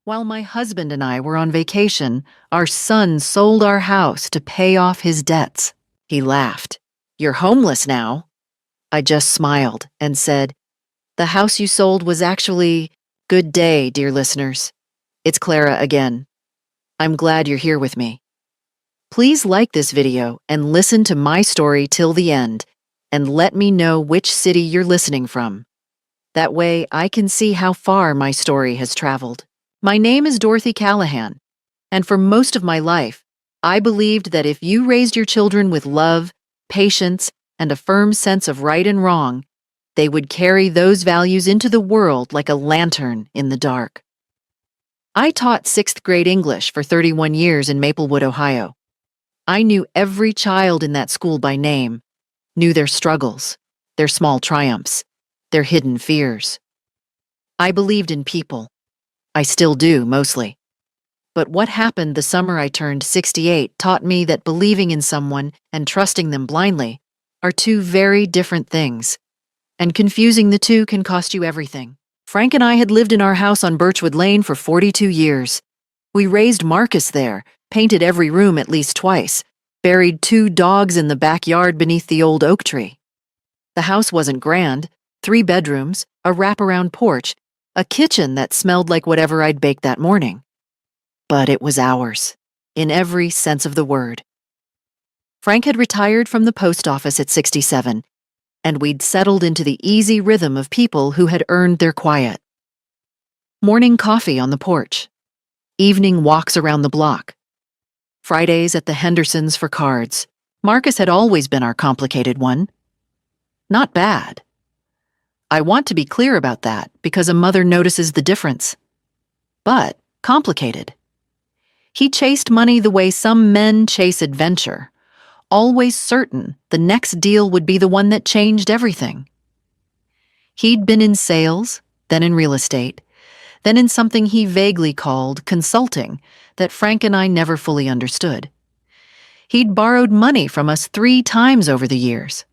While my husband and I were on vacation, our son sold our house to pay off his debts. He laughed. "You're homeless now." I just smiled and said, "The house you sold was actually..." Good day, dear listeners. It's Clara again. I'm glad you're here with me. Please like this video and listen to my story till the end, and let me know which city you're listening from. That way I can see how far my story has traveled. My name is Dorothy Callahan, and for most of my life, I believed that if you raised your children with love, patience, and a firm sense of right and wrong, they would carry those values into the world like a lantern in the dark. I taught 6th grade English for 31 years in Maplewood, Ohio. I knew every child in that school by name, knew their struggles, their small triumphs, their hidden fears. I believed in people. I still do, mostly. But what happened the summer I turned 68 taught me that believing in someone and trusting them blindly are two very different things, and confusing the two can cost you everything. Frank and I had lived in our house on Birchwood Lane for 42 years. We raised Marcus there, painted every room at least twice, buried 2 dogs in the backyard beneath the old oak tree. The house wasn't grand, 3 bedrooms, a wraparound porch, a kitchen that smelled like whatever I'd baked that morning. But it was ours, in every sense of the word. Frank had retired from the post office at 67, and we'd settled into the easy rhythm of people who had earned their quiet. Morning coffee on the porch, evening walks around the block, Fridays at the Hendersons for cards. Marcus had always been our complicated one. Not bad. I want to be clear about that because a mother notices the difference. But complicated. He chased money the way some men chase adventure, always certain the next deal would be the one that changed everything. He'd been in sales, then in real estate, then in something he vaguely called consulting that Frank and I never fully understood. He'd borrowed money from us 3 times over the years.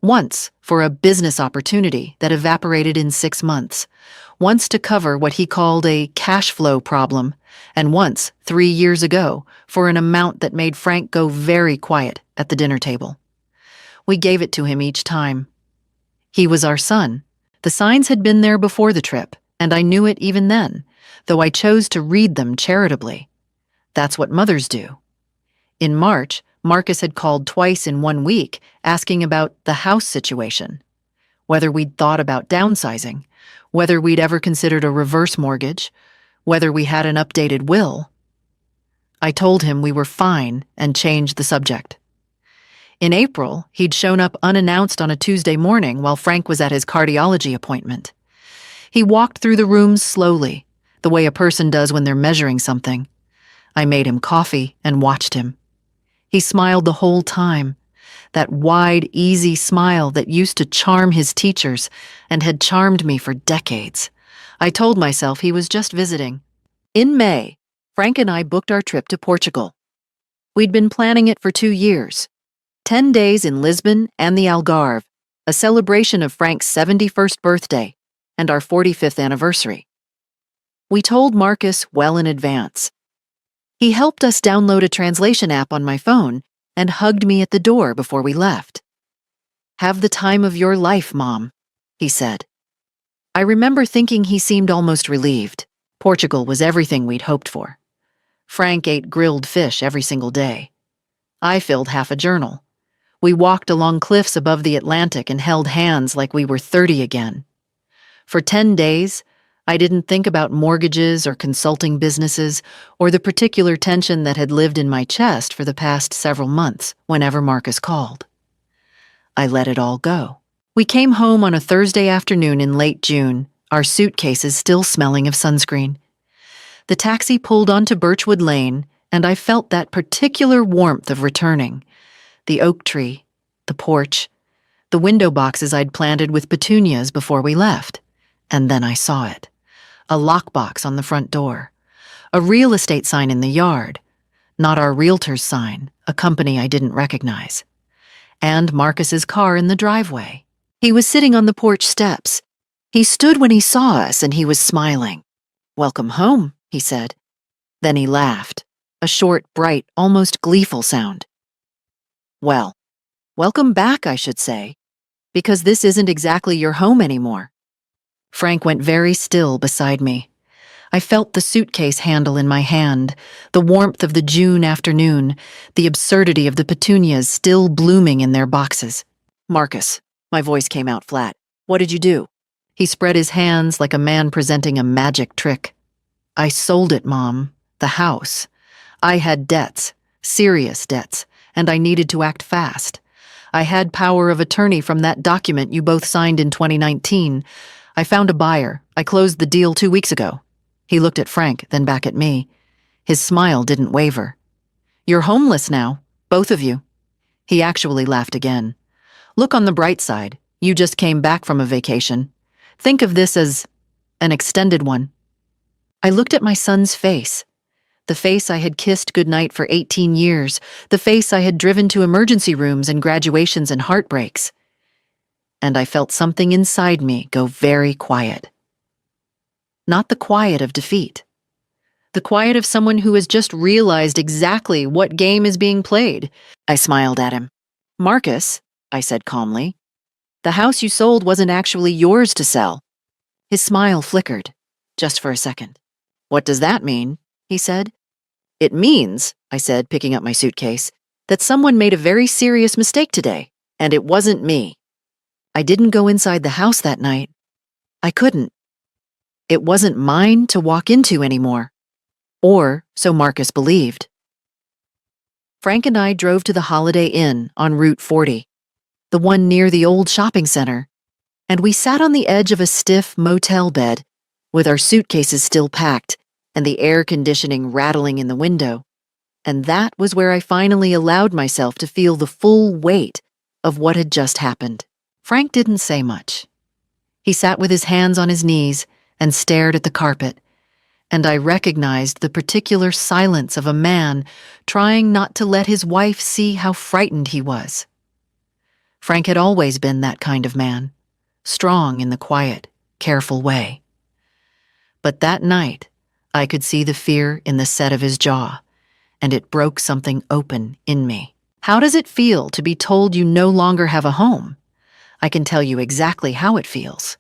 Once for a business opportunity that evaporated in 6 months, once to cover what he called a cash flow problem, and once 3 years ago for an amount that made Frank go very quiet at the dinner table. We gave it to him each time. He was our son. The signs had been there before the trip, and I knew it even then, though I chose to read them charitably. That's what mothers do. In March, Marcus had called twice in 1 week asking about the house situation, whether we'd thought about downsizing, whether we'd ever considered a reverse mortgage, whether we had an updated will. I told him we were fine and changed the subject. In April, he'd shown up unannounced on a Tuesday morning while Frank was at his cardiology appointment. He walked through the rooms slowly, the way a person does when they're measuring something. I made him coffee and watched him. He smiled the whole time, that wide, easy smile that used to charm his teachers and had charmed me for decades. I told myself he was just visiting. In May, Frank and I booked our trip to Portugal. We'd been planning it for 2 years. 10 days in Lisbon and the Algarve, a celebration of Frank's 71st birthday and our 45th anniversary. We told Marcus well in advance. He helped us download a translation app on my phone and hugged me at the door before we left. "Have the time of your life, Mom," he said. I remember thinking he seemed almost relieved. Portugal was everything we'd hoped for. Frank ate grilled fish every single day. I filled half a journal. We walked along cliffs above the Atlantic and held hands like we were 30 again. For 10 days, I didn't think about mortgages or consulting businesses or the particular tension that had lived in my chest for the past several months whenever Marcus called. I let it all go. We came home on a Thursday afternoon in late June, our suitcases still smelling of sunscreen. The taxi pulled onto Birchwood Lane, and I felt that particular warmth of returning. The oak tree, the porch, the window boxes I'd planted with petunias before we left. And then I saw it. A lockbox on the front door. A real estate sign in the yard. Not our realtor's sign, a company I didn't recognize. And Marcus's car in the driveway. He was sitting on the porch steps. He stood when he saw us and he was smiling. "Welcome home," he said. Then he laughed, a short, bright, almost gleeful sound. "Well, welcome back, I should say, because this isn't exactly your home anymore." Frank went very still beside me. I felt the suitcase handle in my hand, the warmth of the June afternoon, the absurdity of the petunias still blooming in their boxes. "Marcus," my voice came out flat. "What did you do?" He spread his hands like a man presenting a magic trick. "I sold it, Mom. The house. I had debts, serious debts, and I needed to act fast. I had power of attorney from that document you both signed in 2019. I found a buyer. I closed the deal 2 weeks ago." He looked at Frank, then back at me. His smile didn't waver. "You're homeless now, both of you." He actually laughed again. "Look on the bright side. You just came back from a vacation. Think of this as an extended one." I looked at my son's face, the face I had kissed goodnight for 18 years, the face I had driven to emergency rooms and graduations and heartbreaks. And I felt something inside me go very quiet. Not the quiet of defeat. The quiet of someone who has just realized exactly what game is being played. I smiled at him. "Marcus," I said calmly, "the house you sold wasn't actually yours to sell." His smile flickered, just for a second. "What does that mean?" he said. "It means," I said, picking up my suitcase, "that someone made a very serious mistake today, and it wasn't me. I didn't go inside the house that night. I couldn't. It wasn't mine to walk into anymore. Or so Marcus believed." Frank and I drove to the Holiday Inn on Route 40, the one near the old shopping center, and we sat on the edge of a stiff motel bed, with our suitcases still packed and the air conditioning rattling in the window. And that was where I finally allowed myself to feel the full weight of what had just happened. Frank didn't say much. He sat with his hands on his knees and stared at the carpet, and I recognized the particular silence of a man trying not to let his wife see how frightened he was. Frank had always been that kind of man, strong in the quiet, careful way. But that night, I could see the fear in the set of his jaw, and it broke something open in me. How does it feel to be told you no longer have a home? I can tell you exactly how it feels.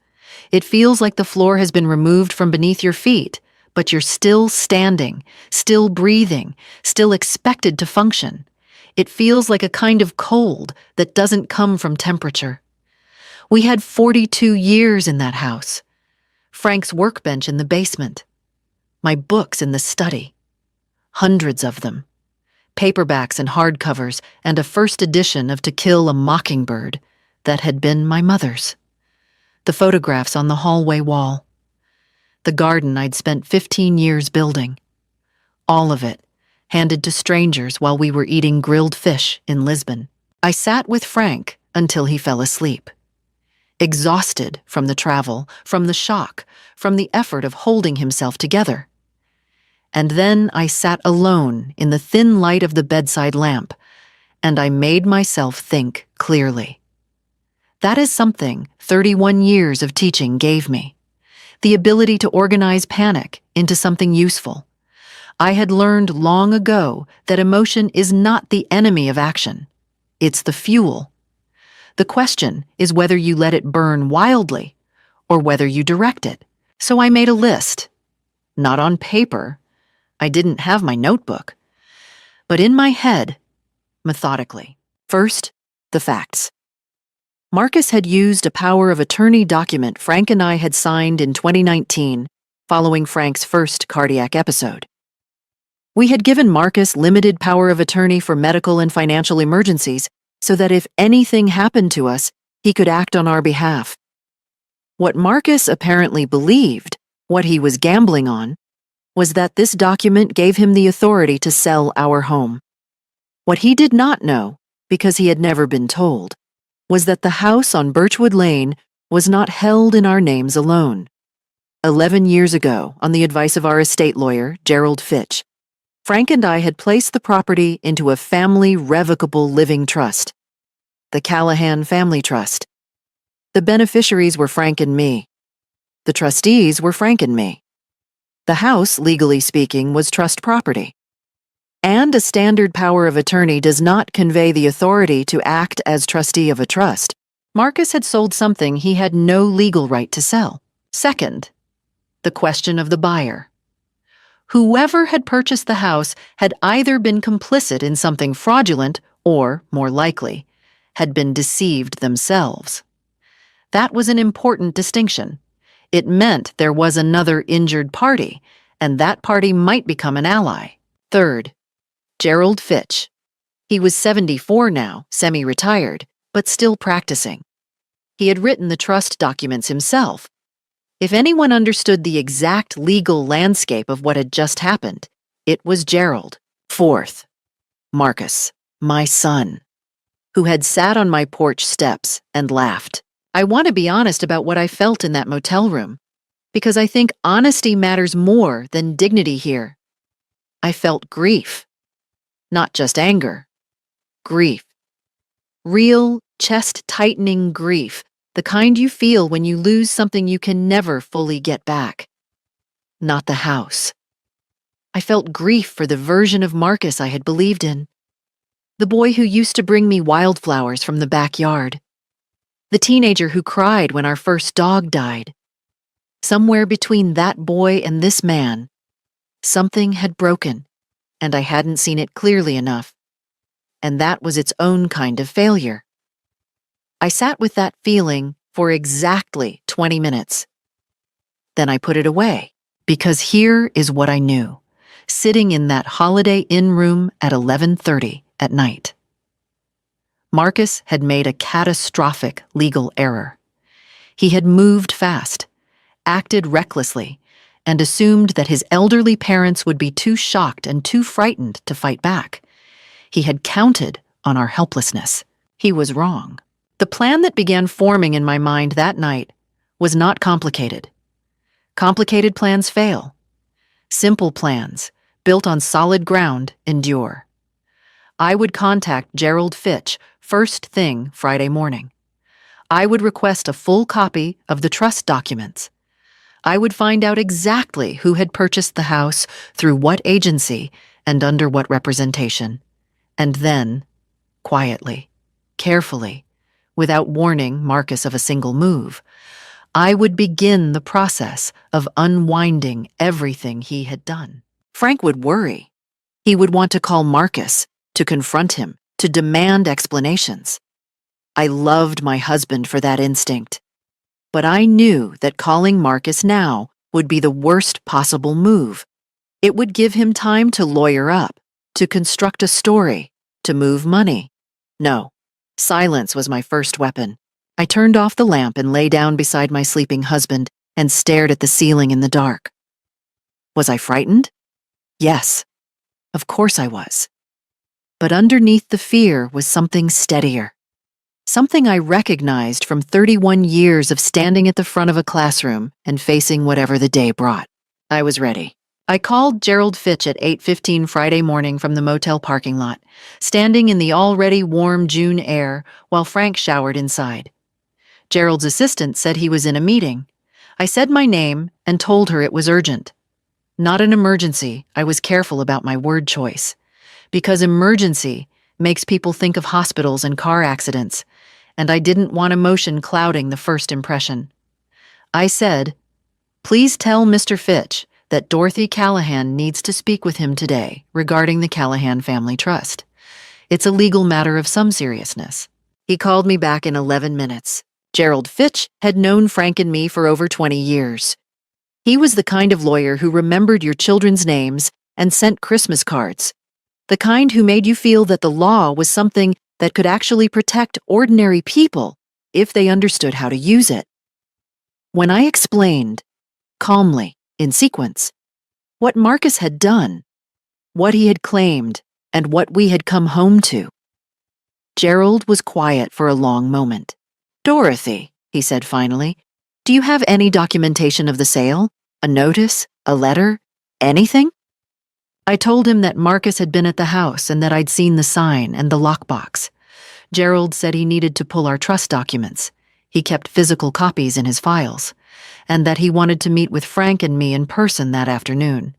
It feels like the floor has been removed from beneath your feet, but you're still standing, still breathing, still expected to function. It feels like a kind of cold that doesn't come from temperature. We had 42 years in that house. Frank's workbench in the basement. My books in the study. Hundreds of them. Paperbacks and hardcovers, and a first edition of To Kill a Mockingbird that had been my mother's. The photographs on the hallway wall. The garden I'd spent 15 years building. All of it, handed to strangers while we were eating grilled fish in Lisbon. I sat with Frank until he fell asleep. Exhausted from the travel, from the shock, from the effort of holding himself together. And then I sat alone in the thin light of the bedside lamp, and I made myself think clearly. That is something 31 years of teaching gave me. The ability to organize panic into something useful. I had learned long ago that emotion is not the enemy of action. It's the fuel. The question is whether you let it burn wildly or whether you direct it. So I made a list. Not on paper. I didn't have my notebook. But in my head, methodically. First, the facts. Marcus had used a power of attorney document Frank and I had signed in 2019, following Frank's first cardiac episode. We had given Marcus limited power of attorney for medical and financial emergencies so that if anything happened to us, he could act on our behalf. What Marcus apparently believed, what he was gambling on, was that this document gave him the authority to sell our home. What he did not know, because he had never been told, was that the house on Birchwood Lane was not held in our names alone. 11 years ago, on the advice of our estate lawyer, Gerald Fitch, Frank and I had placed the property into a family revocable living trust, the Callahan Family Trust. The beneficiaries were Frank and me. The trustees were Frank and me. The house, legally speaking, was trust property. And a standard power of attorney does not convey the authority to act as trustee of a trust. Marcus had sold something he had no legal right to sell. Second, the question of the buyer. Whoever had purchased the house had either been complicit in something fraudulent or, more likely, had been deceived themselves. That was an important distinction. It meant there was another injured party, and that party might become an ally. Third, Gerald Fitch. He was 74 now, semi-retired, but still practicing. He had written the trust documents himself. If anyone understood the exact legal landscape of what had just happened, it was Gerald. Fourth, Marcus, my son, who had sat on my porch steps and laughed. I want to be honest about what I felt in that motel room, because I think honesty matters more than dignity here. I felt grief. Not just anger. Grief. Real, chest-tightening grief, the kind you feel when you lose something you can never fully get back. Not the house. I felt grief for the version of Marcus I had believed in. The boy who used to bring me wildflowers from the backyard. The teenager who cried when our first dog died. Somewhere between that boy and this man, something had broken, and I hadn't seen it clearly enough. And that was its own kind of failure. I sat with that feeling for exactly 20 minutes. Then I put it away, because here is what I knew, sitting in that Holiday Inn room at 11:30 at night. Marcus had made a catastrophic legal error. He had moved fast, acted recklessly, and assumed that his elderly parents would be too shocked and too frightened to fight back. He had counted on our helplessness. He was wrong. The plan that began forming in my mind that night was not complicated. Complicated plans fail. Simple plans, built on solid ground, endure. I would contact Gerald Fitch first thing Friday morning. I would request a full copy of the trust documents. I would find out exactly who had purchased the house, through what agency, and under what representation. And then, quietly, carefully, without warning Marcus of a single move, I would begin the process of unwinding everything he had done. Frank would worry. He would want to call Marcus, to confront him, to demand explanations. I loved my husband for that instinct. But I knew that calling Marcus now would be the worst possible move. It would give him time to lawyer up, to construct a story, to move money. No, silence was my first weapon. I turned off the lamp and lay down beside my sleeping husband and stared at the ceiling in the dark. Was I frightened? Yes, of course I was. But underneath the fear was something steadier. Something I recognized from 31 years of standing at the front of a classroom and facing whatever the day brought. I was ready. I called Gerald Fitch at 8:15 Friday morning from the motel parking lot, standing in the already warm June air while Frank showered inside. Gerald's assistant said he was in a meeting. I said my name and told her it was urgent. Not an emergency, I was careful about my word choice. Because emergency makes people think of hospitals and car accidents, and I didn't want emotion clouding the first impression. I said, "Please tell Mr. Fitch that Dorothy Callahan needs to speak with him today regarding the Callahan Family Trust. It's a legal matter of some seriousness." He called me back in 11 minutes. Gerald Fitch had known Frank and me for over 20 years. He was the kind of lawyer who remembered your children's names and sent Christmas cards. The kind who made you feel that the law was something that could actually protect ordinary people if they understood how to use it. When I explained, calmly, in sequence, what Marcus had done, what he had claimed, and what we had come home to, Gerald was quiet for a long moment. "Dorothy," he said finally, "do you have any documentation of the sale? A notice? A letter? Anything?" I told him that Marcus had been at the house and that I'd seen the sign and the lockbox. Gerald said he needed to pull our trust documents. He kept physical copies in his files. and that he wanted to meet with Frank and me in person that afternoon.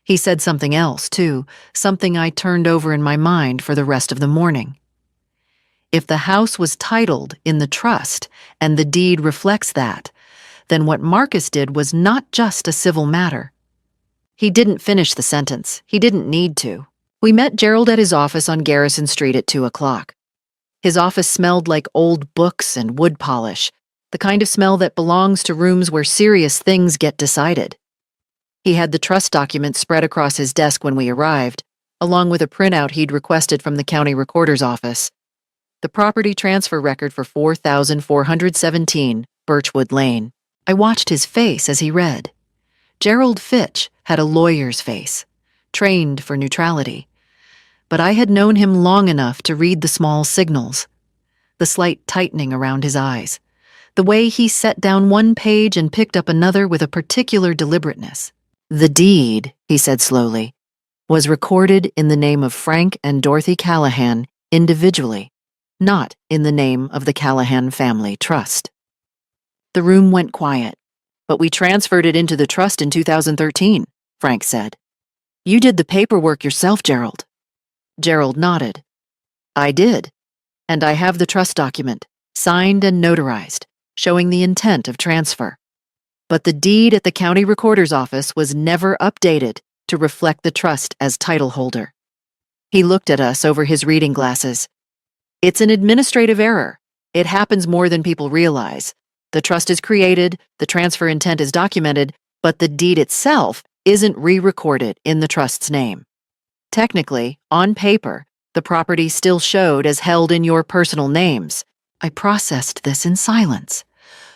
He said something else, too, something I turned over in my mind for the rest of the morning. If the house was titled in the trust, and the deed reflects that, then what Marcus did was not just a civil matter. He didn't finish the sentence. He didn't need to. We met Gerald at his office on Garrison Street at 2 o'clock. His office smelled like old books and wood polish, the kind of smell that belongs to rooms where serious things get decided. He had the trust document spread across his desk when we arrived, along with a printout he'd requested from the county recorder's office. The property transfer record for 4,417 Birchwood Lane. I watched his face as he read. Gerald Fitch had a lawyer's face, trained for neutrality. But I had known him long enough to read the small signals, the slight tightening around his eyes, the way he set down one page and picked up another with a particular deliberateness. The deed, he said slowly, was recorded in the name of Frank and Dorothy Callahan individually, not in the name of the Callahan Family Trust. The room went quiet, but we transferred it into the trust in 2013, Frank said. You did the paperwork yourself, Gerald. Gerald nodded. I did, and I have the trust document, signed and notarized, showing the intent of transfer. But the deed at the county recorder's office was never updated to reflect the trust as title holder. He looked at us over his reading glasses. It's an administrative error. It happens more than people realize. The trust is created, the transfer intent is documented, but the deed itself isn't re-recorded in the trust's name. Technically, on paper, the property still showed as held in your personal names. I processed this in silence.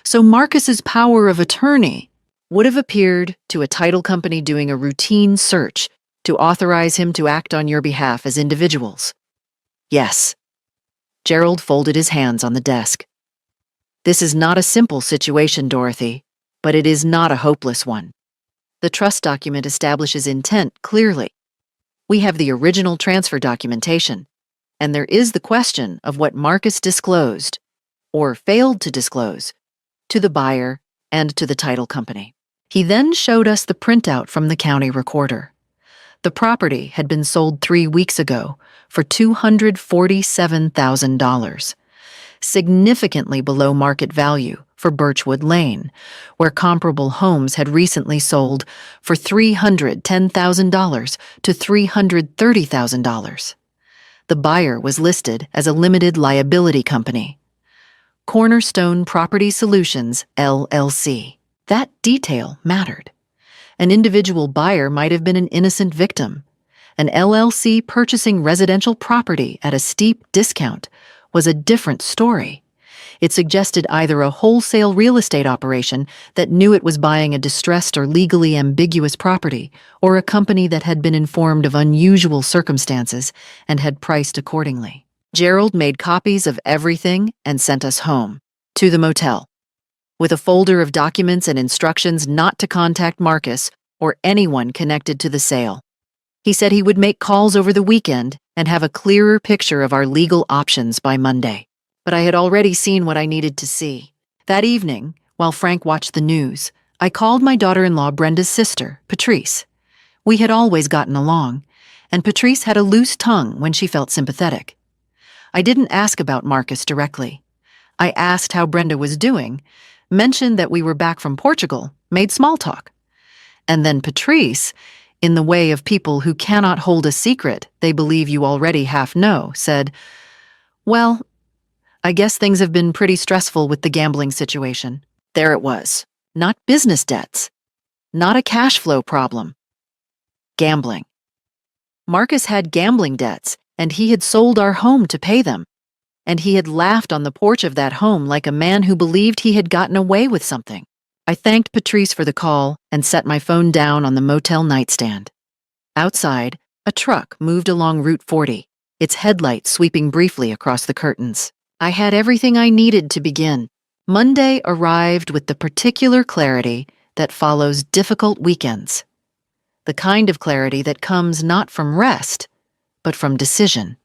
So Marcus's power of attorney would have appeared to a title company doing a routine search to authorize him to act on your behalf as individuals. Yes. Gerald folded his hands on the desk. This is not a simple situation, Dorothy, but it is not a hopeless one. The trust document establishes intent clearly. We have the original transfer documentation, and there is the question of what Marcus disclosed, or failed to disclose, to the buyer and to the title company. He then showed us the printout from the county recorder. The property had been sold 3 weeks ago for $247,000, significantly below market value for Birchwood Lane, where comparable homes had recently sold for $310,000 to $330,000. The buyer was listed as a limited liability company, Cornerstone Property Solutions, LLC. That detail mattered. An individual buyer might have been an innocent victim. An LLC purchasing residential property at a steep discount was a different story. It suggested either a wholesale real estate operation that knew it was buying a distressed or legally ambiguous property, or a company that had been informed of unusual circumstances and had priced accordingly. Gerald made copies of everything and sent us home, to the motel, with a folder of documents and instructions not to contact Marcus or anyone connected to the sale. He said he would make calls over the weekend and have a clearer picture of our legal options by Monday. But I had already seen what I needed to see. That evening, while Frank watched the news, I called my daughter-in-law Brenda's sister, Patrice. We had always gotten along, and Patrice had a loose tongue when she felt sympathetic. I didn't ask about Marcus directly. I asked how Brenda was doing, mentioned that we were back from Portugal, made small talk. And then Patrice, in the way of people who cannot hold a secret they believe you already half know, said, "Well, I guess things have been pretty stressful with the gambling situation." There it was. Not business debts. Not a cash flow problem. Gambling. Marcus had gambling debts, and he had sold our home to pay them. And he had laughed on the porch of that home like a man who believed he had gotten away with something. I thanked Patrice for the call and set my phone down on the motel nightstand. Outside, a truck moved along Route 40, its headlights sweeping briefly across the curtains. I had everything I needed to begin. Monday arrived with the particular clarity that follows difficult weekends. The kind of clarity that comes not from rest, but from decision.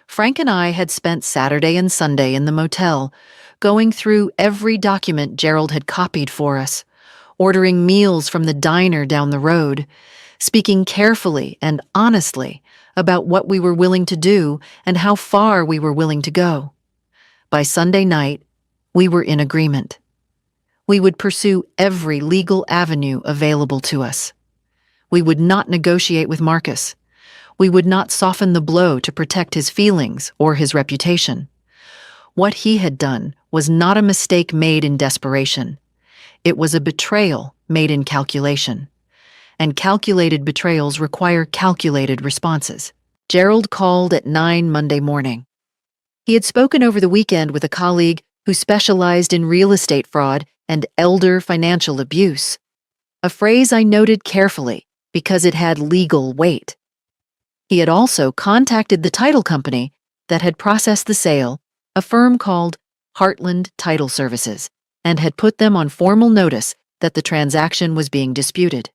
Frank and I had spent Saturday and Sunday in the motel, going through every document Gerald had copied for us, ordering meals from the diner down the road, speaking carefully and honestly about what we were willing to do and how far we were willing to go. By Sunday night, we were in agreement. We would pursue every legal avenue available to us. We would not negotiate with Marcus. We would not soften the blow to protect his feelings or his reputation. What he had done was not a mistake made in desperation. It was a betrayal made in calculation. And calculated betrayals require calculated responses. Gerald called at 9 Monday morning. He had spoken over the weekend with a colleague who specialized in real estate fraud and elder financial abuse, a phrase I noted carefully because it had legal weight. He had also contacted the title company that had processed the sale, a firm called Heartland Title Services, and had put them on formal notice that the transaction was being disputed.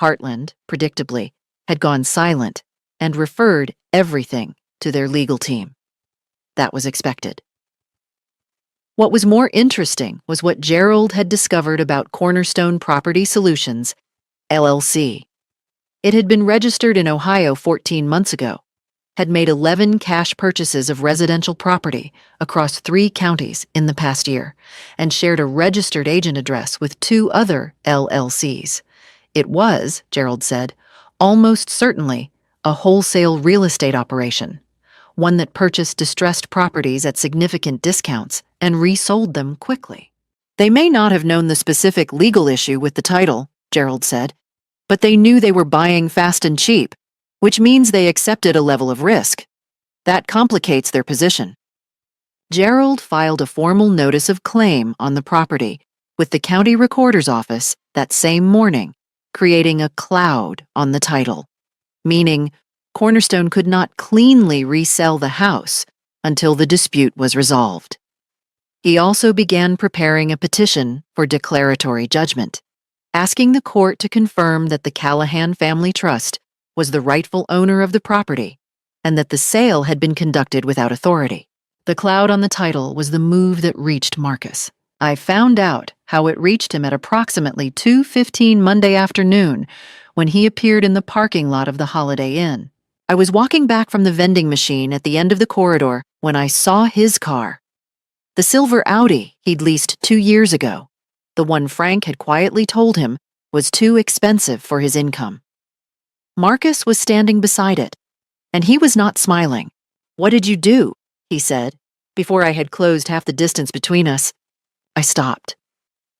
Heartland, predictably, had gone silent and referred everything to their legal team. That was expected. What was more interesting was what Gerald had discovered about Cornerstone Property Solutions, LLC. It had been registered in Ohio 14 months ago, had made 11 cash purchases of residential property across 3 counties in the past year, and shared a registered agent address with 2 other LLCs. It was, Gerald said, almost certainly a wholesale real estate operation, one that purchased distressed properties at significant discounts and resold them quickly. They may not have known the specific legal issue with the title, Gerald said, but they knew they were buying fast and cheap, which means they accepted a level of risk. That complicates their position. Gerald filed a formal notice of claim on the property with the county recorder's office that same morning, creating a cloud on the title, meaning Cornerstone could not cleanly resell the house until the dispute was resolved. He also began preparing a petition for declaratory judgment, asking the court to confirm that the Callahan Family Trust was the rightful owner of the property and that the sale had been conducted without authority. The cloud on the title was the move that reached Marcus. I found out how it reached him at approximately 2:15 Monday afternoon when he appeared in the parking lot of the Holiday Inn. I was walking back from the vending machine at the end of the corridor when I saw his car. The silver Audi he'd leased 2 years ago, the one Frank had quietly told him was too expensive for his income. Marcus was standing beside it, and he was not smiling. "What did you do?" he said, before I had closed half the distance between us. I stopped.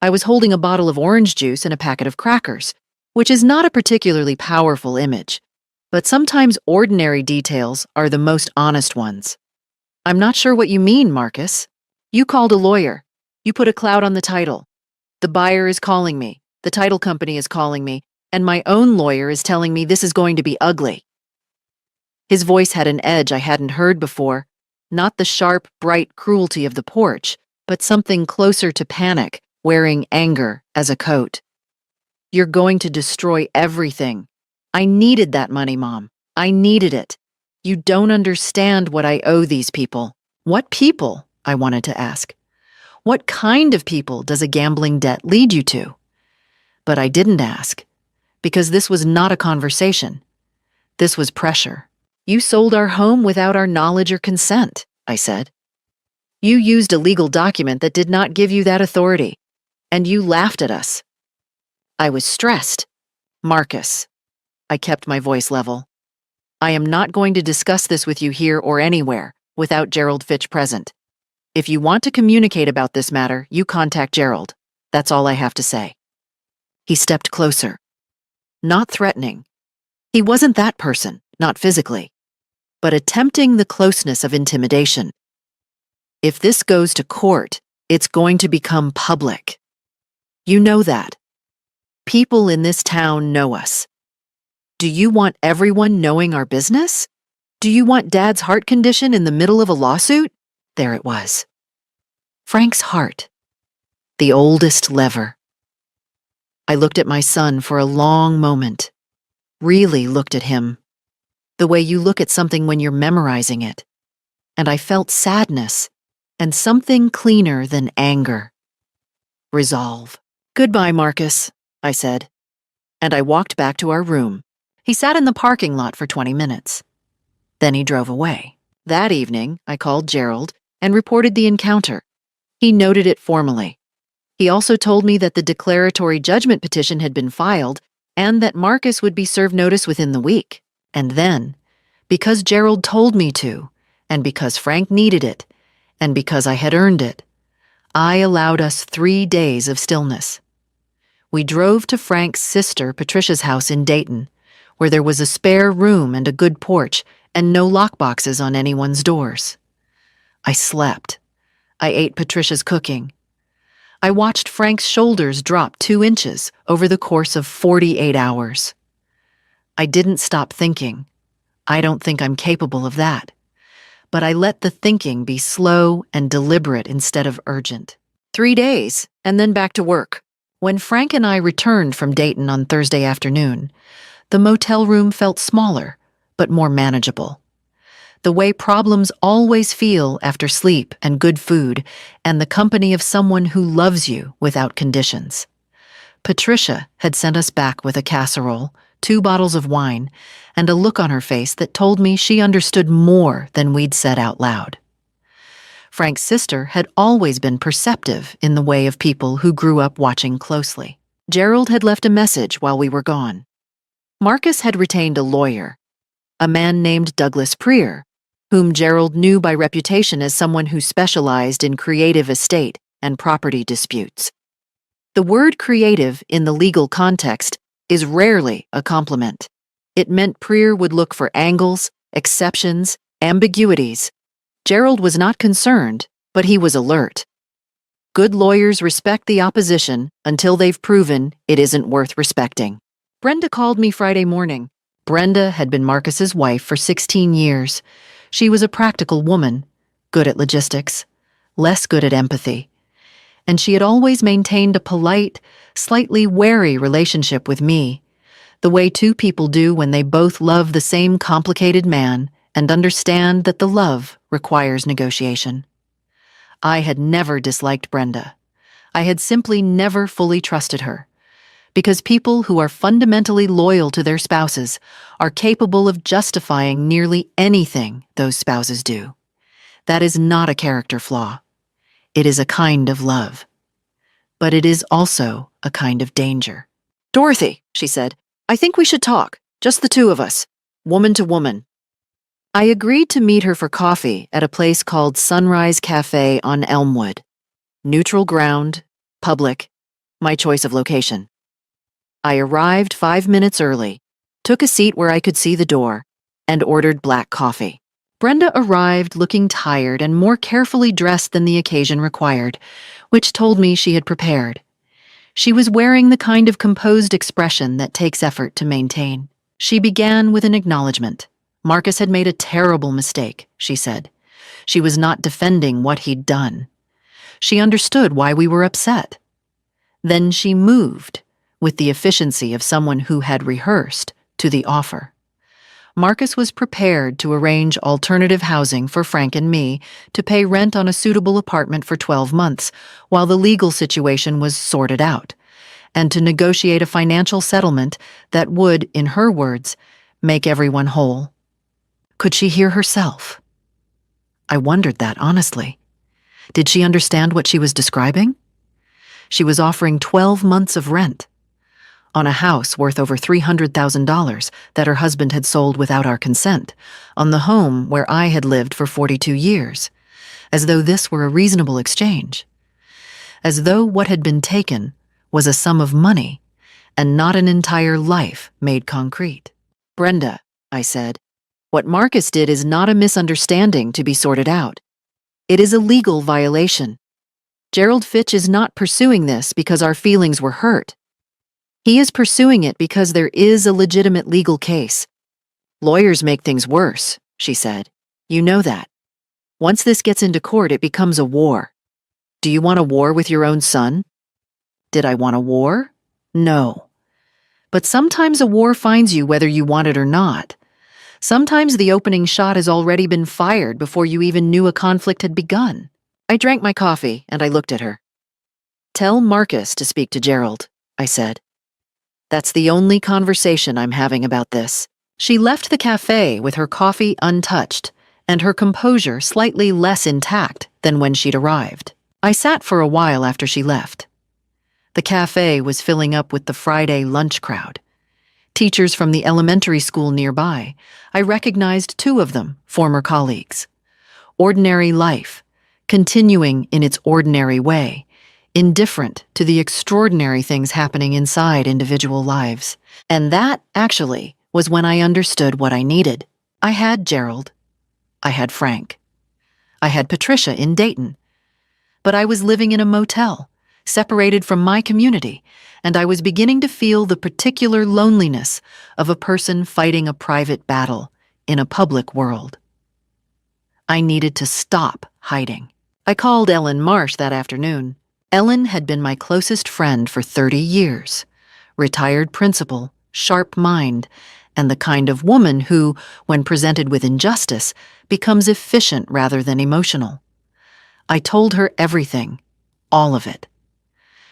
I was holding a bottle of orange juice and a packet of crackers, which is not a particularly powerful image, but sometimes ordinary details are the most honest ones. "I'm not sure what you mean, Marcus. You called a lawyer. You put a cloud on the title. The buyer is calling me, the title company is calling me, and my own lawyer is telling me this is going to be ugly." His voice had an edge I hadn't heard before, not the sharp, bright cruelty of the porch, but something closer to panic, wearing anger as a coat. "You're going to destroy everything. I needed that money, Mom. I needed it. You don't understand what I owe these people." "What people?" I wanted to ask. "What kind of people does a gambling debt lead you to?" But I didn't ask, because this was not a conversation. This was pressure. "You sold our home without our knowledge or consent," I said. "You used a legal document that did not give you that authority, and you laughed at us." I was stressed. "Marcus," I kept my voice level, "I am not going to discuss this with you here or anywhere without Gerald Fitch present. If you want to communicate about this matter, you contact Gerald. That's all I have to say." He stepped closer. Not threatening. He wasn't that person, not physically, but attempting the closeness of intimidation. "If this goes to court, it's going to become public. You know that. People in this town know us. Do you want everyone knowing our business? Do you want Dad's heart condition in the middle of a lawsuit?" There it was. Frank's heart. The oldest lever. I looked at my son for a long moment. Really looked at him. The way you look at something when you're memorizing it. And I felt sadness. and something cleaner than anger. Resolve. "Goodbye, Marcus," I said, and I walked back to our room. He sat in the parking lot for 20 minutes. Then he drove away. That evening, I called Gerald and reported the encounter. He noted it formally. He also told me that the declaratory judgment petition had been filed and that Marcus would be served notice within the week. And then, because Gerald told me to, and because Frank needed it, and because I had earned it, I allowed us 3 days of stillness. We drove to Frank's sister Patricia's house in Dayton, where there was a spare room and a good porch and no lockboxes on anyone's doors. I slept. I ate Patricia's cooking. I watched Frank's shoulders drop 2 inches over the course of 48 hours. I didn't stop thinking. I don't think I'm capable of that. But I let the thinking be slow and deliberate instead of urgent. 3 days, and then back to work. When Frank and I returned from Dayton on Thursday afternoon, the motel room felt smaller, but more manageable. The way problems always feel after sleep and good food and the company of someone who loves you without conditions. Patricia had sent us back with a casserole, 2 bottles of wine, and a look on her face that told me she understood more than we'd said out loud. Frank's sister had always been perceptive in the way of people who grew up watching closely. Gerald had left a message while we were gone. Marcus had retained a lawyer, a man named Douglas Preer, whom Gerald knew by reputation as someone who specialized in creative estate and property disputes. The word creative in the legal context is rarely a compliment. It meant Preer would look for angles, exceptions, ambiguities. Gerald was not concerned, but he was alert. Good lawyers respect the opposition until they've proven it isn't worth respecting. Brenda called me Friday morning. Brenda had been Marcus's wife for 16 years. She was a practical woman, good at logistics, less good at empathy. And she had always maintained a polite, slightly wary relationship with me, the way 2 people do when they both love the same complicated man and understand that the love requires negotiation. I had never disliked Brenda. I had simply never fully trusted her, because people who are fundamentally loyal to their spouses are capable of justifying nearly anything those spouses do. That is not a character flaw. It is a kind of love. But it is also a kind of danger. "Dorothy," she said, "I think we should talk, just the 2 of us, woman to woman." I agreed to meet her for coffee at a place called Sunrise Cafe on Elmwood. Neutral ground, public, my choice of location. I arrived 5 minutes early, took a seat where I could see the door, and ordered black coffee. Brenda arrived looking tired and more carefully dressed than the occasion required, which told me she had prepared. She was wearing the kind of composed expression that takes effort to maintain. She began with an acknowledgement. Marcus had made a terrible mistake, she said. She was not defending what he'd done. She understood why we were upset. Then she moved, with the efficiency of someone who had rehearsed, to the offer. Marcus was prepared to arrange alternative housing for Frank and me to pay rent on a suitable apartment for 12 months while the legal situation was sorted out, and to negotiate a financial settlement that would, in her words, make everyone whole. Could she hear herself? I wondered that, honestly. Did she understand what she was describing? She was offering 12 months of rent on a house worth over $300,000 that her husband had sold without our consent, on the home where I had lived for 42 years, as though this were a reasonable exchange, as though what had been taken was a sum of money and not an entire life made concrete. "Brenda," I said, "what Marcus did is not a misunderstanding to be sorted out. It is a legal violation. Gerald Fitch is not pursuing this because our feelings were hurt. He is pursuing it because there is a legitimate legal case. Lawyers make things worse," she said. "You know that. Once this gets into court, it becomes a war. Do you want a war with your own son?" Did I want a war? No. But sometimes a war finds you whether you want it or not. Sometimes the opening shot has already been fired before you even knew a conflict had begun. I drank my coffee and I looked at her. Tell Marcus to speak to Gerald, I said. That's the only conversation I'm having about this. She left the cafe with her coffee untouched and her composure slightly less intact than when she'd arrived. I sat for a while after she left. The cafe was filling up with the Friday lunch crowd. Teachers from the elementary school nearby. I recognized two of them, former colleagues. Ordinary life, continuing in its ordinary way, indifferent to the extraordinary things happening inside individual lives. And that, actually, was when I understood what I needed. I had Gerald. I had Frank. I had Patricia in Dayton. But I was living in a motel, separated from my community, and I was beginning to feel the particular loneliness of a person fighting a private battle in a public world. I needed to stop hiding. I called Ellen Marsh that afternoon. Ellen had been my closest friend for 30 years, retired principal, sharp mind, and the kind of woman who, when presented with injustice, becomes efficient rather than emotional. I told her everything, all of it.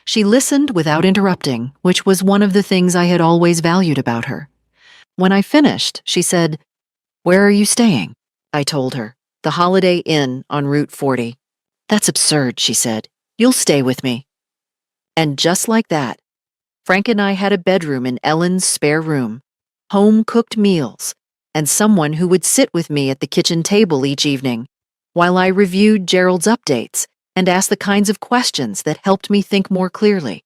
She listened without interrupting, which was one of the things I had always valued about her. When I finished, she said, "Where are you staying?" I told her, "The Holiday Inn on Route 40. "That's absurd," she said. "You'll stay with me." And just like that, Frank and I had a bedroom in Ellen's spare room, home-cooked meals, and someone who would sit with me at the kitchen table each evening while I reviewed Gerald's updates and asked the kinds of questions that helped me think more clearly.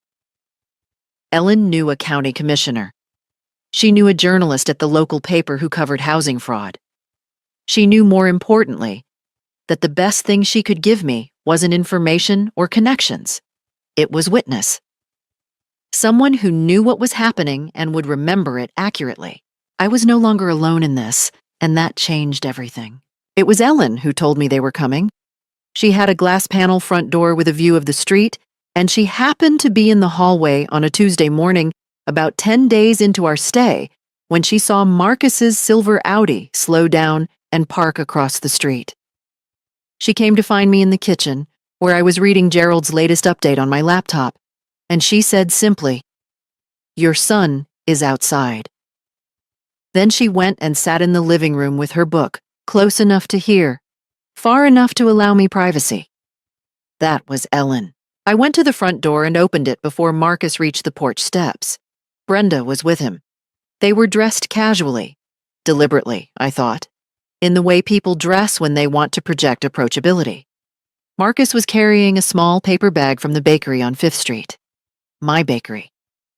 Ellen knew a county commissioner. She knew a journalist at the local paper who covered housing fraud. She knew, more importantly, that the best thing she could give me wasn't information or connections. It was witness. Someone who knew what was happening and would remember it accurately. I was no longer alone in this, and that changed everything. It was Ellen who told me they were coming. She had a glass panel front door with a view of the street, and she happened to be in the hallway on a Tuesday morning about 10 days into our stay when she saw Marcus's silver Audi slow down and park across the street. She came to find me in the kitchen, where I was reading Gerald's latest update on my laptop, and she said simply, "Your son is outside." Then she went and sat in the living room with her book, close enough to hear, far enough to allow me privacy. That was Ellen. I went to the front door and opened it before Marcus reached the porch steps. Brenda was with him. They were dressed casually, deliberately, I thought, in the way people dress when they want to project approachability. Marcus was carrying a small paper bag from the bakery on 5th Street. My bakery.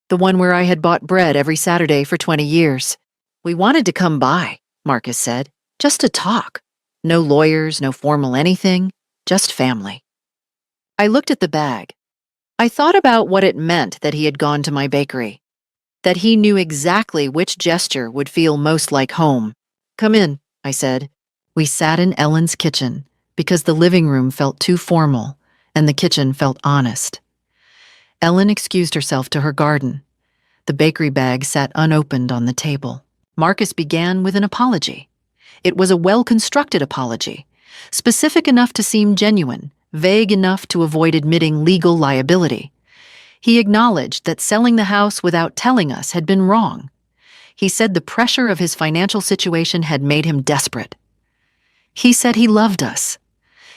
The one where I had bought bread every Saturday for 20 years. "We wanted to come by," Marcus said, "just to talk. No lawyers, no formal anything, just family." I looked at the bag. I thought about what it meant that he had gone to my bakery, that he knew exactly which gesture would feel most like home. "Come in," I said. We sat in Ellen's kitchen because the living room felt too formal and the kitchen felt honest. Ellen excused herself to her garden. The bakery bag sat unopened on the table. Marcus began with an apology. It was a well-constructed apology, specific enough to seem genuine, vague enough to avoid admitting legal liability. He acknowledged that selling the house without telling us had been wrong. He said the pressure of his financial situation had made him desperate. He said he loved us.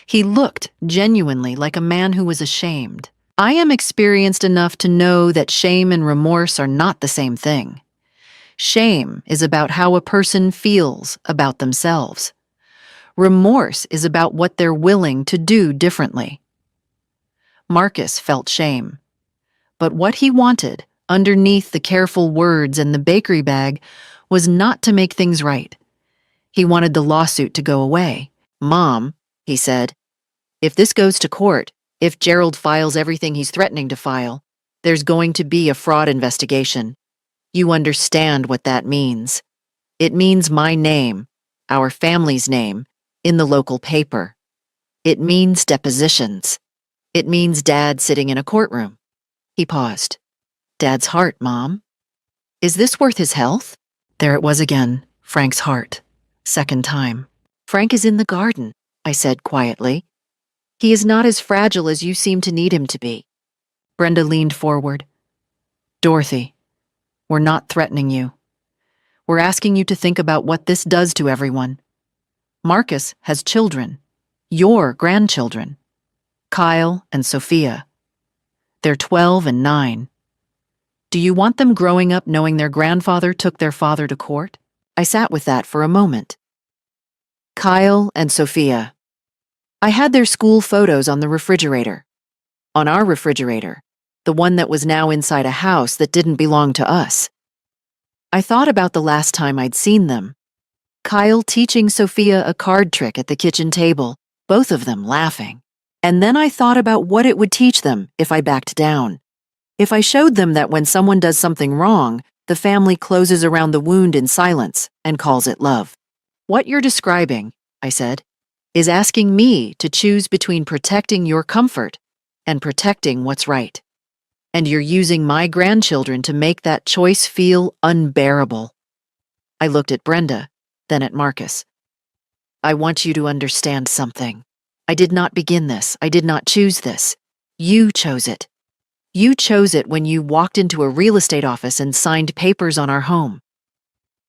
He looked genuinely like a man who was ashamed. I am experienced enough to know that shame and remorse are not the same thing. Shame is about how a person feels about themselves. Remorse is about what they're willing to do differently. Marcus felt shame. But what he wanted, underneath the careful words and the bakery bag, was not to make things right. He wanted the lawsuit to go away. "Mom," he said, "if this goes to court, if Gerald files everything he's threatening to file, there's going to be a fraud investigation. You understand what that means. It means my name, our family's name, in the local paper. It means depositions. It means Dad sitting in a courtroom." He paused. "Dad's heart, Mom. Is this worth his health?" There it was again, Frank's heart. Second time. "Frank is in the garden," I said quietly. He is not as fragile as you seem to need him to be. Brenda leaned forward. Dorothy, we're not threatening you. We're asking you to think about what this does to everyone. Marcus has children. Your grandchildren. Kyle and Sophia. They're 12 and 9. Do you want them growing up knowing their grandfather took their father to court? I sat with that for a moment. Kyle and Sophia. I had their school photos on the refrigerator. On our refrigerator, the one that was now inside a house that didn't belong to us. I thought about the last time I'd seen them. Kyle teaching Sophia a card trick at the kitchen table, both of them laughing. And then I thought about what it would teach them if I backed down. If I showed them that when someone does something wrong, the family closes around the wound in silence and calls it love. What you're describing, I said, is asking me to choose between protecting your comfort and protecting what's right. And you're using my grandchildren to make that choice feel unbearable. I looked at Brenda, then at Marcus. I want you to understand something. I did not begin this. I did not choose this. You chose it. You chose it when you walked into a real estate office and signed papers on our home.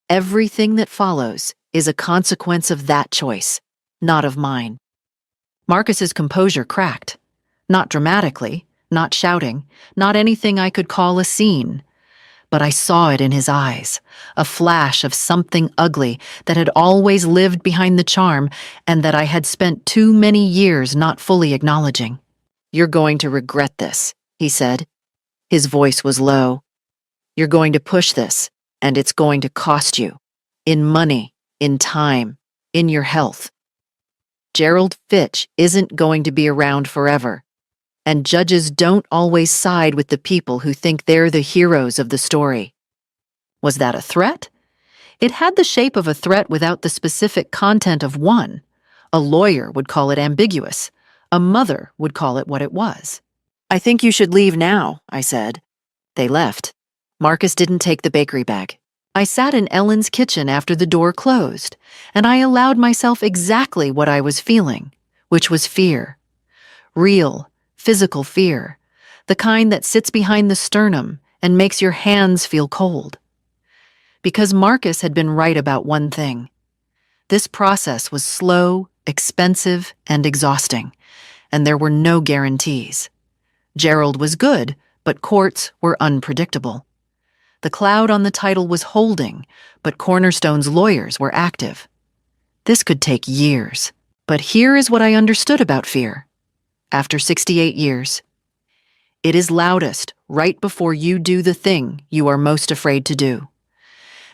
Everything that follows is a consequence of that choice, not of mine. Marcus's composure cracked. Not dramatically, not shouting, not anything I could call a scene. But I saw it in his eyes, a flash of something ugly that had always lived behind the charm and that I had spent too many years not fully acknowledging. You're going to regret this, he said. His voice was low. You're going to push this, and it's going to cost you. In money, in time, in your health. Gerald Fitch isn't going to be around forever. And judges don't always side with the people who think they're the heroes of the story. Was that a threat? It had the shape of a threat without the specific content of one. A lawyer would call it ambiguous. A mother would call it what it was. I think you should leave now, I said. They left. Marcus didn't take the bakery bag. I sat in Ellen's kitchen after the door closed, and I allowed myself exactly what I was feeling, which was fear. Real, physical fear, the kind that sits behind the sternum and makes your hands feel cold. Because Marcus had been right about one thing. This process was slow, expensive, and exhausting, and there were no guarantees. Gerald was good, but courts were unpredictable. The cloud on the title was holding, but Cornerstone's lawyers were active. This could take years, but here is what I understood about fear. After 68 years, it is loudest right before you do the thing you are most afraid to do.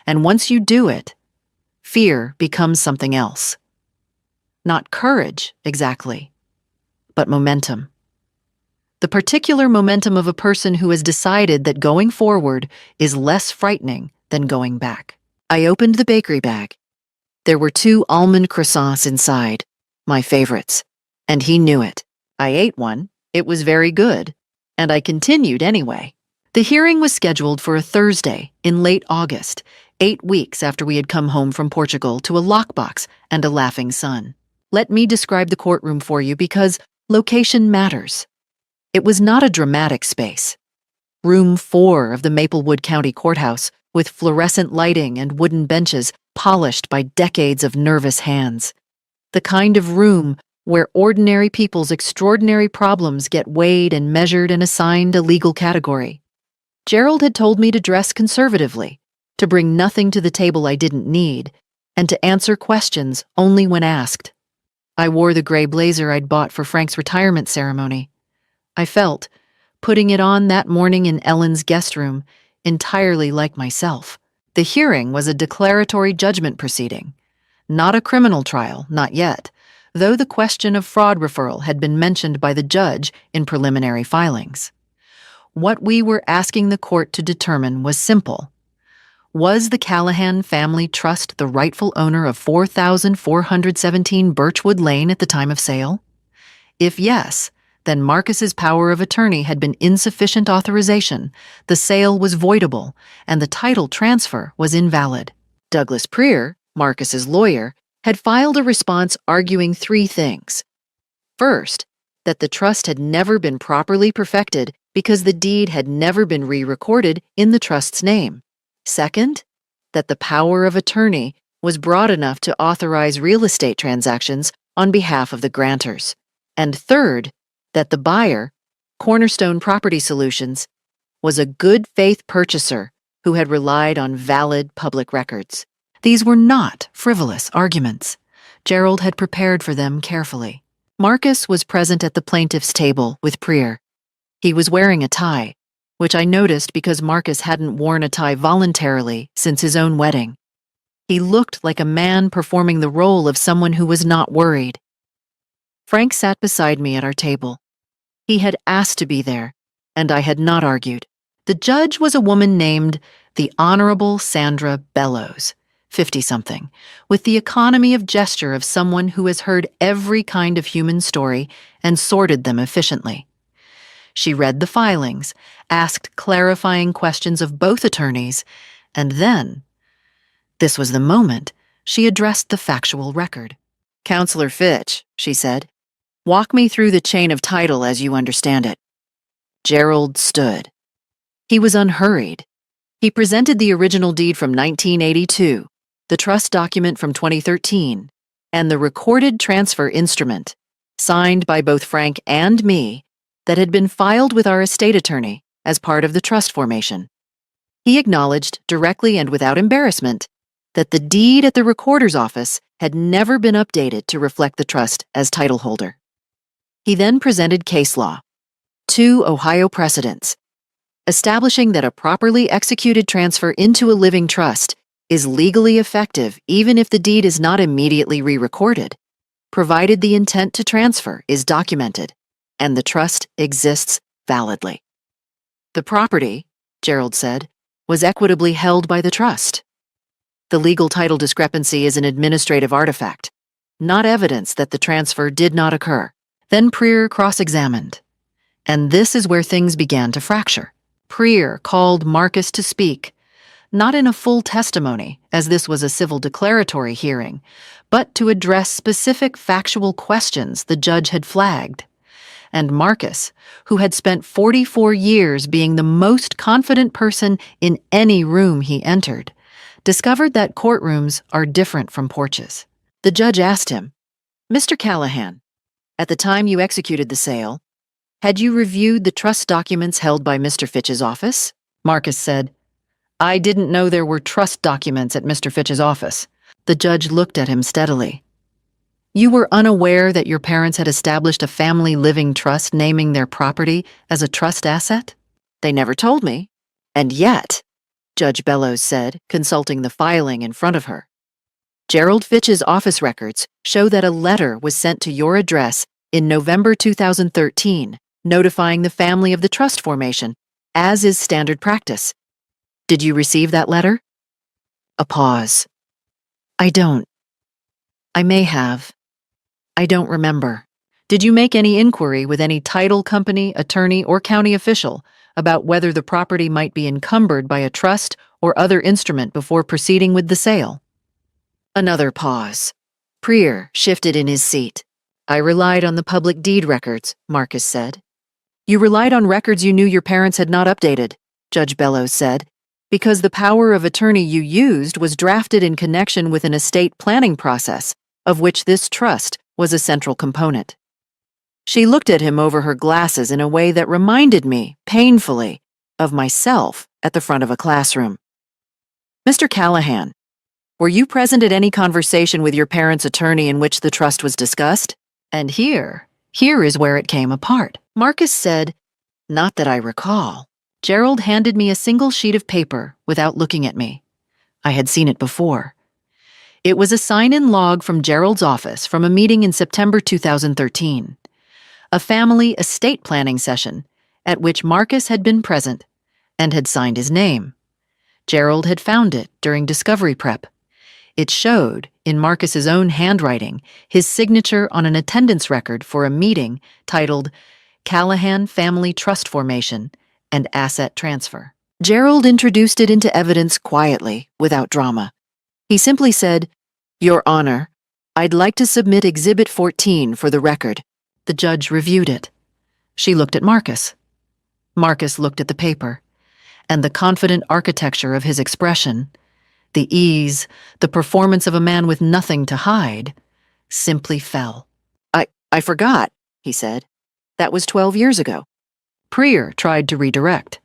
And once you do it, fear becomes something else. Not courage, exactly, but momentum. The particular momentum of a person who has decided that going forward is less frightening than going back. I opened the bakery bag. There were 2 almond croissants inside, my favorites, and he knew it. I ate one, it was very good, and I continued anyway. The hearing was scheduled for a Thursday in late August, 8 weeks after we had come home from Portugal to a lockbox and a laughing son. Let me describe the courtroom for you because location matters. It was not a dramatic space. Room 4 of the Maplewood County Courthouse, with fluorescent lighting and wooden benches polished by decades of nervous hands. The kind of room where ordinary people's extraordinary problems get weighed and measured and assigned a legal category. Gerald had told me to dress conservatively, to bring nothing to the table I didn't need, and to answer questions only when asked. I wore the gray blazer I'd bought for Frank's retirement ceremony. I felt, putting it on that morning in Ellen's guest room, entirely like myself. The hearing was a declaratory judgment proceeding, not a criminal trial, not yet, though the question of fraud referral had been mentioned by the judge in preliminary filings. What we were asking the court to determine was simple. Was the Callahan Family Trust the rightful owner of 4,417 Birchwood Lane at the time of sale? If yes, then Marcus's power of attorney had been insufficient authorization, the sale was voidable, and the title transfer was invalid. Douglas Preer, Marcus's lawyer, had filed a response arguing 3 things. First, that the trust had never been properly perfected because the deed had never been re-recorded in the trust's name. Second, that the power of attorney was broad enough to authorize real estate transactions on behalf of the grantors. And third, that the buyer, Cornerstone Property Solutions, was a good faith purchaser who had relied on valid public records. These were not frivolous arguments. Gerald had prepared for them carefully. Marcus was present at the plaintiff's table with Prier. He was wearing a tie, which I noticed because Marcus hadn't worn a tie voluntarily since his own wedding. He looked like a man performing the role of someone who was not worried. Frank sat beside me at our table. He had asked to be there, and I had not argued. The judge was a woman named the Honorable Sandra Bellows, 50-something, with the economy of gesture of someone who has heard every kind of human story and sorted them efficiently. She read the filings, asked clarifying questions of both attorneys, and then, this was the moment, she addressed the factual record. "Counselor Fitch," she said, "walk me through the chain of title as you understand it." Gerald stood. He was unhurried. He presented the original deed from 1982, the trust document from 2013, and the recorded transfer instrument, signed by both Frank and me, that had been filed with our estate attorney as part of the trust formation. He acknowledged, directly and without embarrassment, that the deed at the recorder's office had never been updated to reflect the trust as title holder. He then presented case law, 2 Ohio precedents, establishing that a properly executed transfer into a living trust is legally effective even if the deed is not immediately re-recorded, provided the intent to transfer is documented and the trust exists validly. The property, Gerald said, was equitably held by the trust. The legal title discrepancy is an administrative artifact, not evidence that the transfer did not occur. Then Prier cross-examined. And this is where things began to fracture. Prier called Marcus to speak, not in a full testimony, as this was a civil declaratory hearing, but to address specific factual questions the judge had flagged. And Marcus, who had spent 44 years being the most confident person in any room he entered, discovered that courtrooms are different from porches. The judge asked him, "Mr. Callahan, at the time you executed the sale, had you reviewed the trust documents held by Mr. Fitch's office?" Marcus said, "I didn't know there were trust documents at Mr. Fitch's office." The judge looked at him steadily. "You were unaware that your parents had established a family living trust naming their property as a trust asset?" "They never told me." "And yet," Judge Bellows said, consulting the filing in front of her, "Gerald Fitch's office records show that a letter was sent to your address in November 2013, notifying the family of the trust formation, as is standard practice. Did you receive that letter?" A pause. "I don't. I may have. I don't remember." "Did you make any inquiry with any title company, attorney, or county official about whether the property might be encumbered by a trust or other instrument before proceeding with the sale?" Another pause. Prier shifted in his seat. "I relied on the public deed records," Marcus said. "You relied on records you knew your parents had not updated," Judge Bellows said, "because the power of attorney you used was drafted in connection with an estate planning process, of which this trust was a central component." She looked at him over her glasses in a way that reminded me, painfully, of myself at the front of a classroom. "Mr. Callahan, were you present at any conversation with your parents' attorney in which the trust was discussed?" And here is where it came apart. Marcus said, "Not that I recall." Gerald handed me a single sheet of paper without looking at me. I had seen it before. It was a sign-in log from Gerald's office from a meeting in September 2013, a family estate planning session at which Marcus had been present and had signed his name. Gerald had found it during discovery prep. It showed, in Marcus's own handwriting, his signature on an attendance record for a meeting titled Callahan Family Trust Formation and Asset Transfer. Gerald introduced it into evidence quietly, without drama. He simply said, "Your Honor, I'd like to submit Exhibit 14 for the record." The judge reviewed it. She looked at Marcus. Marcus looked at the paper, and the confident architecture of his expression, the ease, the performance of a man with nothing to hide, simply fell. I forgot, he said. That was 12 years ago. Prier tried to redirect.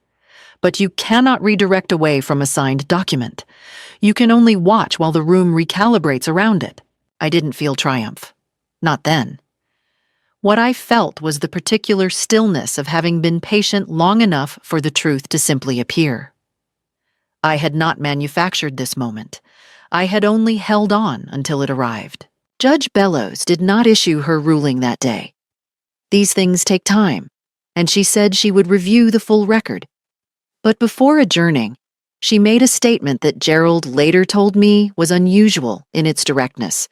But you cannot redirect away from a signed document. You can only watch while the room recalibrates around it. I didn't feel triumph. Not then. What I felt was the particular stillness of having been patient long enough for the truth to simply appear. I had not manufactured this moment. I had only held on until it arrived. Judge Bellows did not issue her ruling that day. These things take time, and she said she would review the full record. But before adjourning, she made a statement that Gerald later told me was unusual in its directness.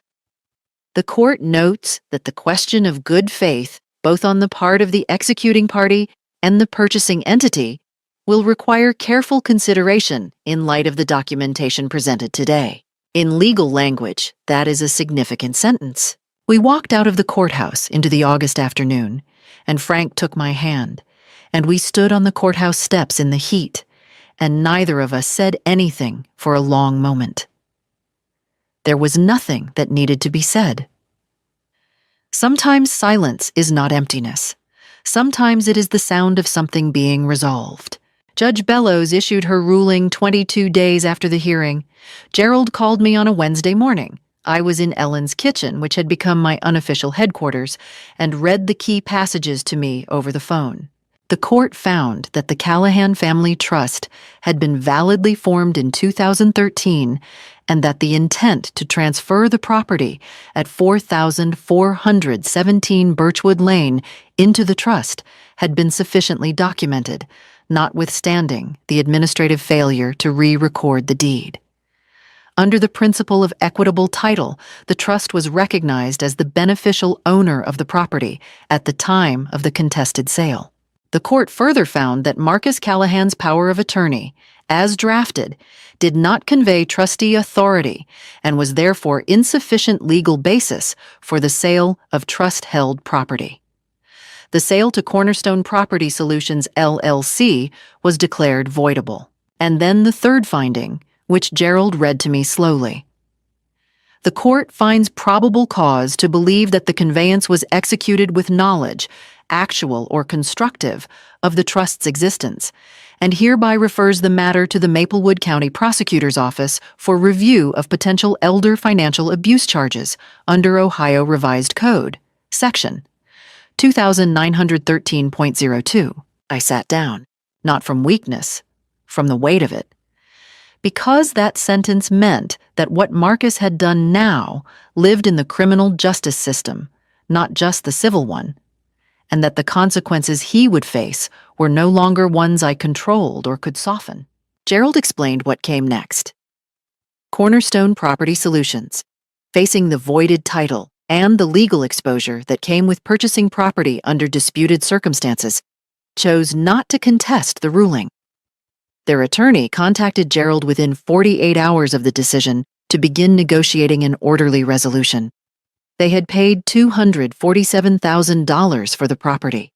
The court notes that the question of good faith, both on the part of the executing party and the purchasing entity, will require careful consideration in light of the documentation presented today. In legal language, that is a significant sentence. We walked out of the courthouse into the August afternoon, and Frank took my hand, and we stood on the courthouse steps in the heat, and neither of us said anything for a long moment. There was nothing that needed to be said. Sometimes silence is not emptiness. Sometimes it is the sound of something being resolved. Judge Bellows issued her ruling 22 days after the hearing. Gerald called me on a Wednesday morning. I was in Ellen's kitchen, which had become my unofficial headquarters, and read the key passages to me over the phone. The court found that the Callahan Family Trust had been validly formed in 2013 and that the intent to transfer the property at 4,417 Birchwood Lane into the trust had been sufficiently documented, notwithstanding the administrative failure to re-record the deed. Under the principle of equitable title, the trust was recognized as the beneficial owner of the property at the time of the contested sale. The court further found that Marcus Callahan's power of attorney, as drafted, did not convey trustee authority and was therefore insufficient legal basis for the sale of trust-held property. The sale to Cornerstone Property Solutions, LLC, was declared voidable. And then the third finding, which Gerald read to me slowly. The court finds probable cause to believe that the conveyance was executed with knowledge, actual or constructive, of the trust's existence, and hereby refers the matter to the Maplewood County Prosecutor's Office for review of potential elder financial abuse charges under Ohio Revised Code, Section 2913.02. I sat down, not from weakness, from the weight of it. Because that sentence meant that what Marcus had done now lived in the criminal justice system, not just the civil one, and that the consequences he would face were no longer ones I controlled or could soften. Gerald explained what came next. Cornerstone Property Solutions, facing the voided title and the legal exposure that came with purchasing property under disputed circumstances, chose not to contest the ruling. Their attorney contacted Gerald within 48 hours of the decision to begin negotiating an orderly resolution. They had paid $247,000 for the property.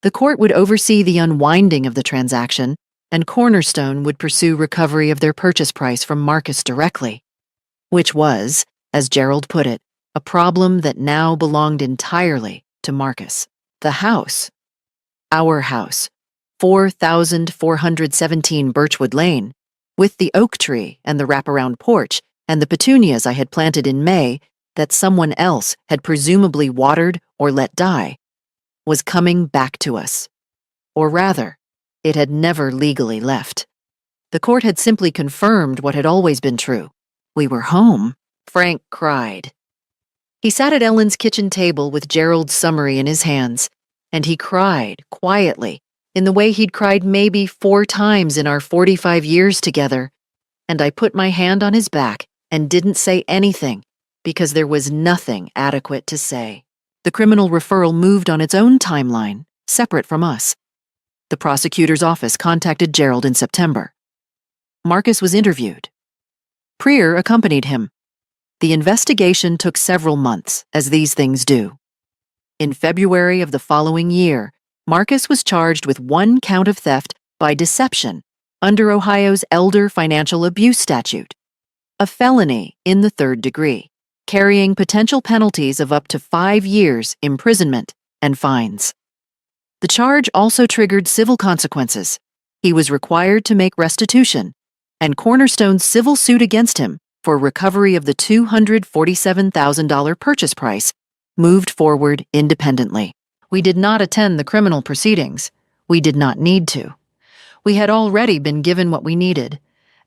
The court would oversee the unwinding of the transaction, and Cornerstone would pursue recovery of their purchase price from Marcus directly, which was, as Gerald put it, a problem that now belonged entirely to Marcus. The house, our house, 4,417 Birchwood Lane, with the oak tree and the wraparound porch and the petunias I had planted in May that someone else had presumably watered or let die, was coming back to us. Or rather, it had never legally left. The court had simply confirmed what had always been true. We were home. Frank cried. He sat at Ellen's kitchen table with Gerald's summary in his hands, and he cried quietly, in the way he'd cried maybe 4 times in our 45 years together, and I put my hand on his back and didn't say anything because there was nothing adequate to say. The criminal referral moved on its own timeline, separate from us. The prosecutor's office contacted Gerald in September. Marcus was interviewed. Prier accompanied him. The investigation took several months, as these things do. In February of the following year, Marcus was charged with 1 count of theft by deception under Ohio's Elder Financial Abuse Statute, a felony in the 3rd degree, carrying potential penalties of up to 5 years imprisonment and fines. The charge also triggered civil consequences. He was required to make restitution, and Cornerstone's civil suit against him for recovery of the $247,000 purchase price moved forward independently. We did not attend the criminal proceedings. We did not need to. We had already been given what we needed: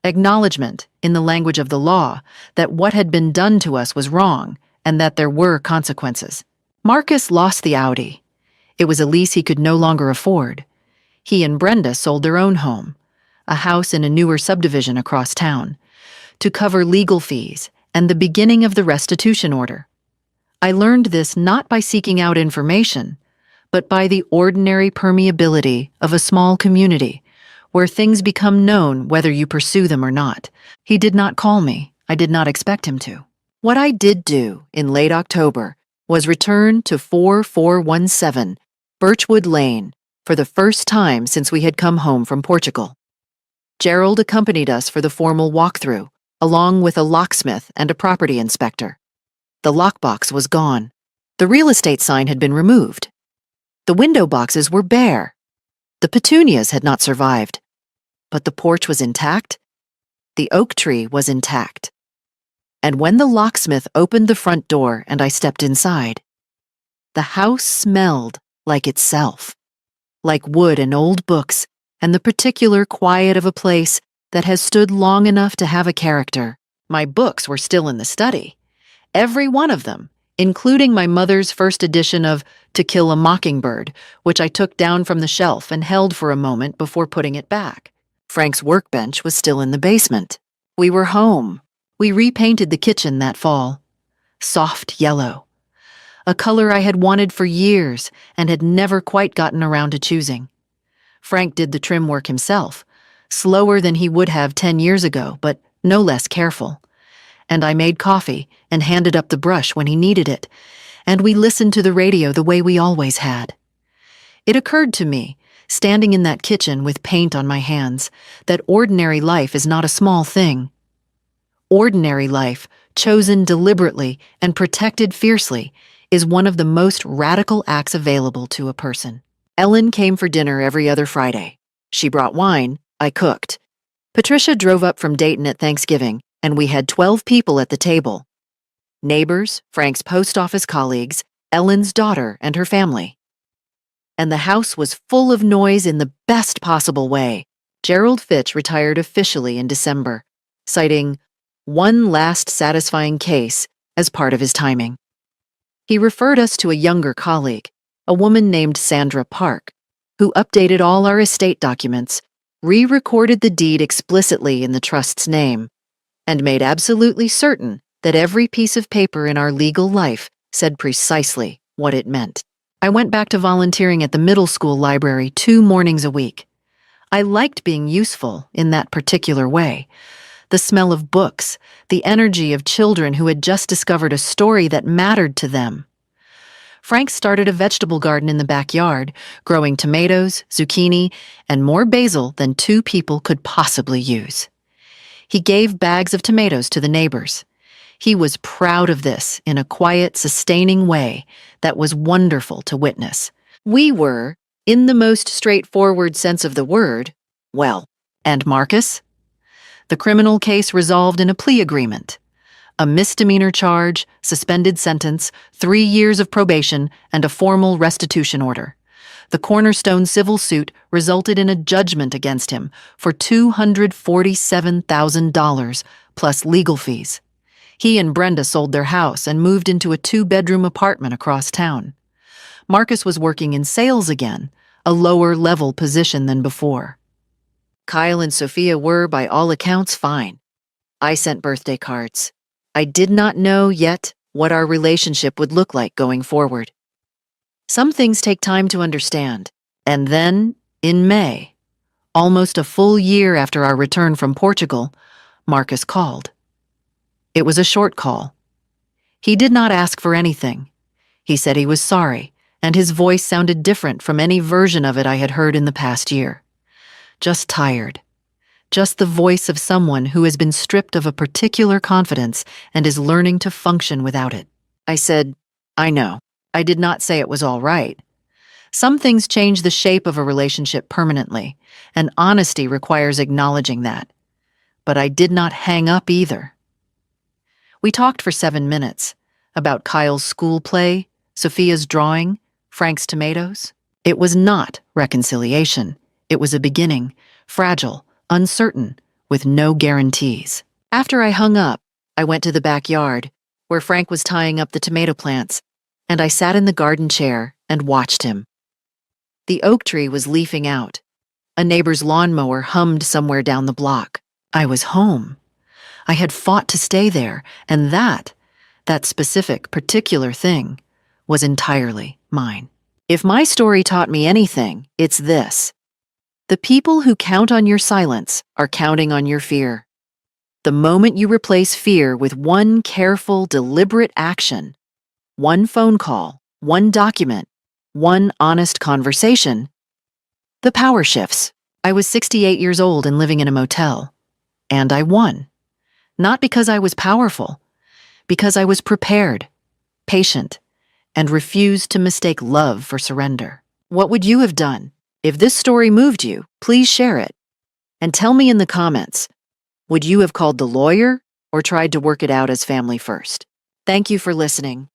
acknowledgement, in the language of the law, that what had been done to us was wrong and that there were consequences. Marcus lost the Audi. It was a lease he could no longer afford. He and Brenda sold their own home, a house in a newer subdivision across town, to cover legal fees and the beginning of the restitution order. I learned this not by seeking out information, but by the ordinary permeability of a small community, where things become known whether you pursue them or not. He did not call me. I did not expect him to. What I did do in late October was return to 4417 Birchwood Lane for the first time since we had come home from Portugal. Gerald accompanied us for the formal walkthrough, along with a locksmith and a property inspector. The lockbox was gone. The real estate sign had been removed. The window boxes were bare. The petunias had not survived. But the porch was intact. The oak tree was intact. And when the locksmith opened the front door and I stepped inside, the house smelled like itself, like wood and old books and the particular quiet of a place that has stood long enough to have a character. My books were still in the study, every one of them, including my mother's first edition of To Kill a Mockingbird, which I took down from the shelf and held for a moment before putting it back. Frank's workbench was still in the basement. We were home. We repainted the kitchen that fall. Soft yellow, a color I had wanted for years and had never quite gotten around to choosing. Frank did the trim work himself, slower than he would have 10 years ago, but no less careful. And I made coffee and handed up the brush when he needed it, and we listened to the radio the way we always had. It occurred to me, standing in that kitchen with paint on my hands, that ordinary life is not a small thing. Ordinary life, chosen deliberately and protected fiercely, is one of the most radical acts available to a person. Ellen came for dinner every other Friday. She brought wine, I cooked. Patricia drove up from Dayton at Thanksgiving, and we had 12 people at the table. Neighbors, Frank's post office colleagues, Ellen's daughter and her family. And the house was full of noise in the best possible way. Gerald Fitch retired officially in December, citing one last satisfying case as part of his timing. He referred us to a younger colleague, a woman named Sandra Park, who updated all our estate documents, re-recorded the deed explicitly in the trust's name, and made absolutely certain that every piece of paper in our legal life said precisely what it meant. I went back to volunteering at the middle school library 2 mornings a week. I liked being useful in that particular way. The smell of books, the energy of children who had just discovered a story that mattered to them. Frank started a vegetable garden in the backyard, growing tomatoes, zucchini, and more basil than 2 people could possibly use. He gave bags of tomatoes to the neighbors. He was proud of this in a quiet, sustaining way that was wonderful to witness. We were, in the most straightforward sense of the word, well. And Marcus? The criminal case resolved in a plea agreement. A misdemeanor charge, suspended sentence, 3 years of probation, and a formal restitution order. The Cornerstone civil suit resulted in a judgment against him for $247,000 plus legal fees. He and Brenda sold their house and moved into a 2-bedroom apartment across town. Marcus was working in sales again, a lower-level position than before. Kyle and Sophia were, by all accounts, fine. I sent birthday cards. I did not know yet what our relationship would look like going forward. Some things take time to understand. And then, in May, almost a full year after our return from Portugal, Marcus called. It was a short call. He did not ask for anything. He said he was sorry, and his voice sounded different from any version of it I had heard in the past year. Just tired. Just the voice of someone who has been stripped of a particular confidence and is learning to function without it. I said, I know. I did not say it was all right. Some things change the shape of a relationship permanently, and honesty requires acknowledging that. But I did not hang up either. We talked for 7 minutes about Kyle's school play, Sophia's drawing, Frank's tomatoes. It was not reconciliation. It was a beginning, fragile, uncertain, with no guarantees. After I hung up, I went to the backyard, where Frank was tying up the tomato plants, and I sat in the garden chair and watched him. The oak tree was leafing out. A neighbor's lawnmower hummed somewhere down the block. I was home. I had fought to stay there, and that specific, particular thing, was entirely mine. If my story taught me anything, it's this. The people who count on your silence are counting on your fear. The moment you replace fear with one careful, deliberate action, one phone call, one document, one honest conversation, the power shifts. I was 68 years old and living in a motel. And I won. Not because I was powerful, because I was prepared, patient, and refused to mistake love for surrender. What would you have done? If this story moved you, please share it. And tell me in the comments, would you have called the lawyer or tried to work it out as family first? Thank you for listening.